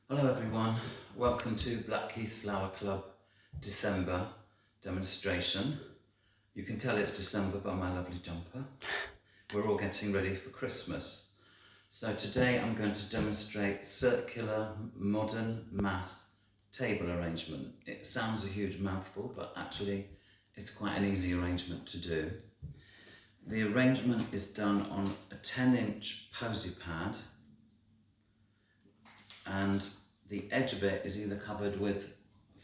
Hello everyone, welcome to Blackheath Flower Club December demonstration. You can tell it's December by my lovely jumper. We're all getting ready for Christmas. So today I'm going to demonstrate circular modern mass table arrangement. It sounds a huge mouthful, but actually it's quite an easy arrangement to do. The arrangement is done on a 10-inch posy pad, and the edge of it is either covered with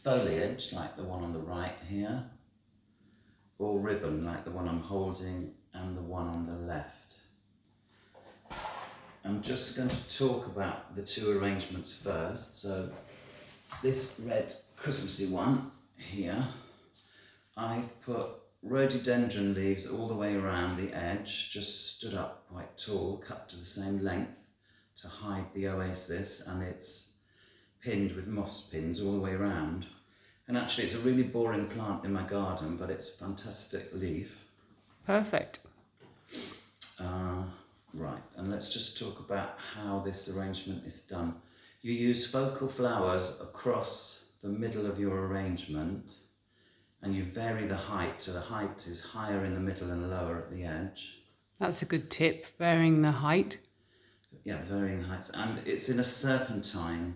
foliage like the one on the right here, or ribbon like the one I'm holding and the one on the left. I'm just going to talk about the two arrangements first. So this red Christmassy one here, I've put rhododendron leaves all the way around the edge, just stood up quite tall, cut to the same length to hide the oasis, and it's pinned with moss pins all the way around. And actually it's a really boring plant in my garden, but it's fantastic leaf. Perfect. Right, and let's just talk about how this arrangement is done. You use focal flowers across the middle of your arrangement, and you vary the height, so the height is higher in the middle and lower at the edge. That's a good tip, varying the height. Yeah, varying the heights, and it's in a serpentine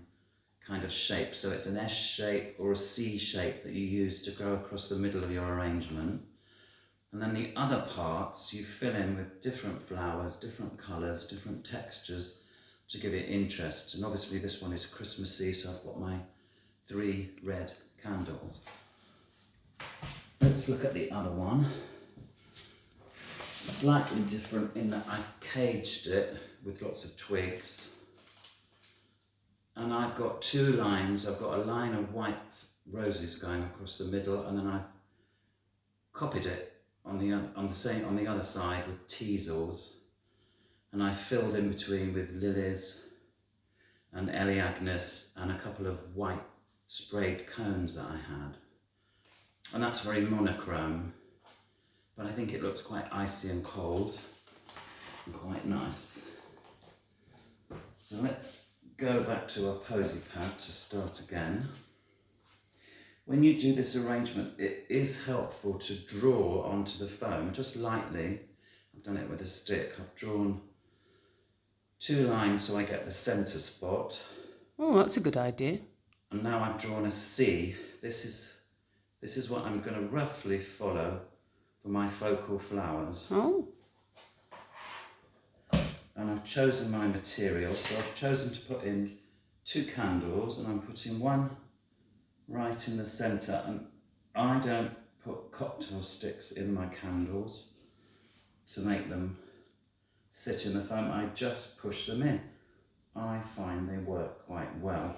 kind of shape, so it's an S shape or a C shape that you use to go across the middle of your arrangement. And then the other parts you fill in with different flowers, different colours, different textures to give it interest. And obviously this one is Christmassy, so I've got my 3 red candles. Let's look at the other one. Slightly different in that I've caged it with lots of twigs. And I've got 2 lines. I've got a line of white roses going across the middle, and then I've copied it on the other side with teasels, and I filled in between with lilies and Elaeagnus and a couple of white sprayed cones that I had. And that's very monochrome, but I think it looks quite icy and cold and quite nice. So let's go back to our posy pad to start again. When you do this arrangement, it is helpful to draw onto the foam, just lightly. I've done it with a stick. I've drawn 2 lines so I get the centre spot. Oh, that's a good idea. And now I've drawn a C. This is what I'm going to roughly follow for my focal flowers. Oh. And I've chosen my materials, so I've chosen to put in 2 candles, and I'm putting one right in the centre, and I don't put cocktail sticks in my candles to make them sit in the foam. I just push them in. I find they work quite well.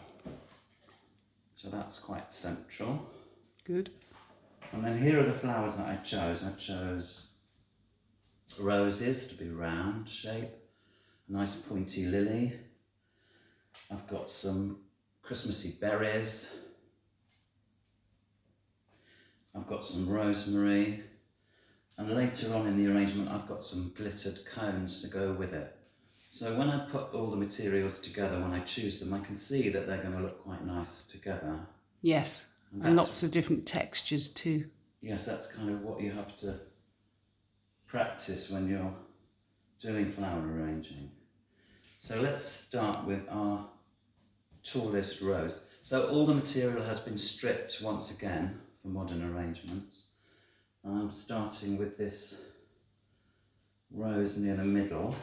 So that's quite central. Good. And then here are the flowers that I chose. I chose roses to be round shape, a nice pointy lily. I've got some Christmassy berries. I've got some rosemary, and later on in the arrangement I've got some glittered cones to go with it. So when I put all the materials together, when I choose them, I can see that they're going to look quite nice together. Yes, and lots of different textures too. Yes, that's kind of what you have to practice when you're doing flower arranging. So let's start with our tallest rose. So all the material has been stripped once again for modern arrangements. I'm starting with this rose near the middle.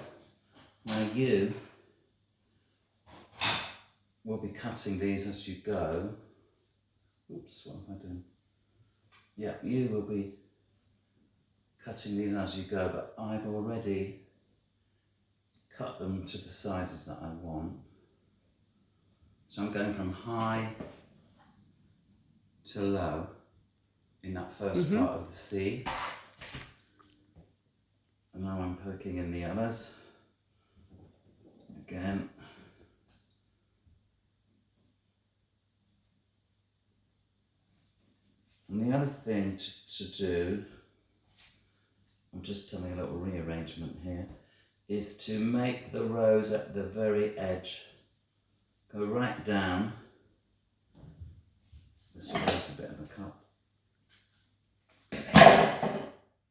Now you will be cutting these as you go. Oops, what am I doing? Yeah, you will be cutting these as you go, but I've already cut them to the sizes that I want. So I'm going from high to low in that first part of the C. And now I'm poking in the others. Again. And the other thing to do, I'm just doing a little rearrangement here, is to make the rose at the very edge go right down. This one is a bit of a cut.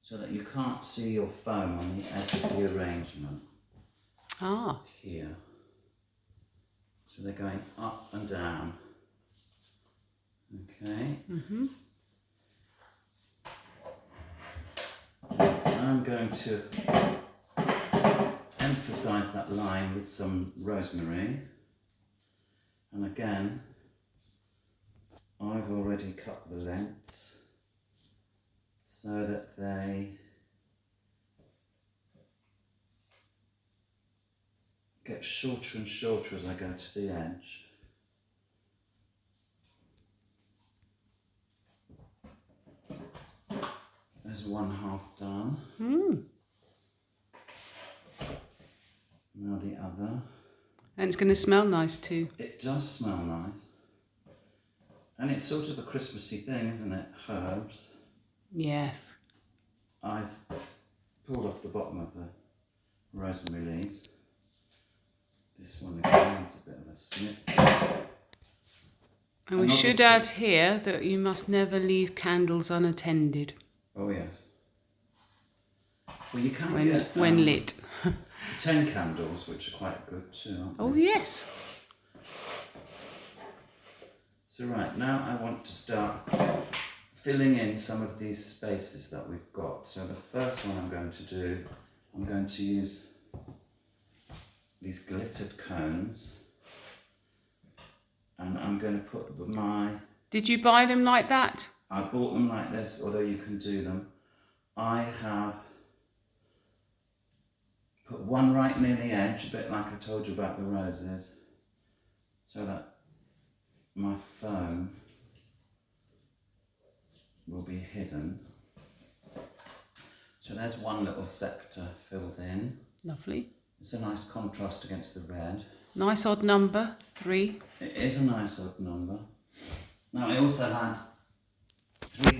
So that you can't see your foam on the edge of the arrangement. Ah. Here. So they're going up and down. Okay. Mm-hmm. I'm going to emphasise that line with some rosemary. And again, I've already cut the lengths so that they get shorter and shorter as I go to the edge. There's one half done. Now the other. And it's going to smell nice too. It does smell nice. And it's sort of a Christmassy thing, isn't it? Herbs. Yes. I've pulled off the bottom of the rosemary leaves. This one again needs a bit of a snip. And we should add here that you must never leave candles unattended. Oh yes. Well, you can when lit. 10 candles, which are quite good too, aren't they? Oh yes. So right, now I want to start filling in some of these spaces that we've got. So the first one I'm going to do, I'm going to use these glittered cones. And I'm going to put my... Did you buy them like that? I bought them like this, although you can do them. I have put one right near the edge, a bit like I told you about the roses, so that my foam will be hidden. So there's one little sector filled in. Lovely. It's a nice contrast against the red. Nice odd number, 3. It is a nice odd number. Now I also had 3